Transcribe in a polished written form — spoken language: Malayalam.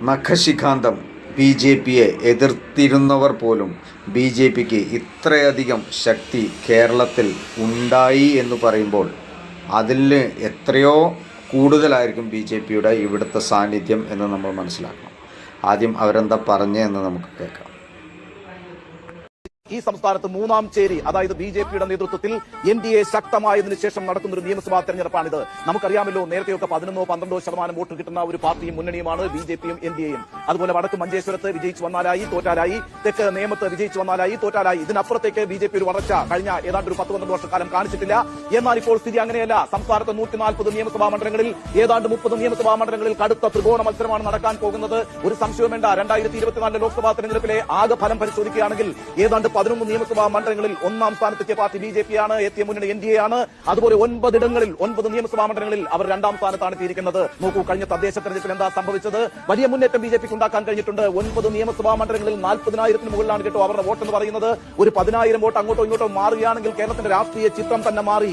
നഖശിഖാന്തം ബി ജെ പിയെ എതിർത്തിരുന്നവർ പോലും ബി ജെ പിക്ക് ഇത്രയധികം ശക്തി കേരളത്തിൽ ഉണ്ടായി എന്ന് പറയുമ്പോൾ അതിൽ എത്രയോ കൂടുതലായിരിക്കും ബി ജെ പിയുടെ ഇവിടുത്തെ സാന്നിധ്യം എന്ന് നമ്മൾ മനസ്സിലാക്കണം. ആദ്യം അവരെന്താ പറഞ്ഞതെന്ന് നമുക്ക് കേൾക്കാം. ഈ സംസ്ഥാനത്ത് മൂന്നാം ചേരി, അതായത് ബി ജെ പിയുടെ നേതൃത്വത്തിൽ NDA ശക്തമായതിനു ശേഷം നടക്കുന്ന ഒരു നിയമസഭാ തെരഞ്ഞെടുപ്പാണിത്. നമുക്കറിയാമല്ലോ, നേരത്തെയൊക്കെ 11-12% വോട്ട് കിട്ടുന്ന ഒരു പാർട്ടിയും മുന്നണിയുമാണ് ബി ജെ പിയും NDAയും. അതുപോലെ വടക്ക് മഞ്ചേശ്വരത്ത് വിജയിച്ചു വന്നാലായി, തോറ്റാലായി. തെക്ക് നേമത്ത് വിജയിച്ചു വന്നാലായി, തോറ്റാലായി. ഇതിനപ്പുറത്തേക്ക് ബി ജെ പി ഒരു വളർച്ച കഴിഞ്ഞ ഏതാണ്ട് ഒരു 10-12 വർഷക്കാലം കാണിച്ചിട്ടില്ല. എന്നാൽ ഇപ്പോൾ സ്ഥിതി അങ്ങനെയല്ല. സംസ്ഥാനത്ത് 140 നിയമസഭാ മണ്ഡലങ്ങളിൽ ഏതാണ്ട് 30 നിയമസഭാ മണ്ഡലങ്ങളിൽ കടുത്ത ത്രികോണ മത്സരമാണ് നടക്കാൻ പോകുന്നത്. ഒരു സംശയവും വേണ്ട. 2024 ലോക്സഭാ തെരഞ്ഞെടുപ്പിലെ ആകെ ഫലം പരിശോധിക്കുകയാണെങ്കിൽ ഏതാണ്ട് 11 നിയമസഭാ മണ്ഡലങ്ങളിൽ ഒന്നാം സ്ഥാനത്തെത്തിയ പാർട്ടി ബി ജെ പി ആണ്, എത്തിയ മുന്നണി NDA ആണ്. അതുപോലെ 9 നിയമസഭാ മണ്ഡലങ്ങളിൽ അവർ 2ാം സ്ഥാനത്താണ് എത്തിയിരിക്കുന്നത്. നോക്കൂ, കഴിഞ്ഞ തദ്ദേശ തെരഞ്ഞെടുപ്പിൽ എന്താ സംഭവിച്ചത്? വലിയ മുന്നേറ്റം ബി ജെ പിക്ക് ഉണ്ടാക്കാൻ കഴിഞ്ഞിട്ടുണ്ട്. 9 നിയമസഭാ മണ്ഡലങ്ങളിൽ 40,000-ന് മുകളിലാണ് കേട്ടോ അവരുടെ വോട്ട് എന്ന് പറയുന്നത്. ഒരു 10,000 വോട്ട് അങ്ങോട്ടോ ഇങ്ങോട്ടോ മാറുകയാണെങ്കിൽ കേരളത്തിന്റെ രാഷ്ട്രീയ ചിത്രം തന്നെ മാറി.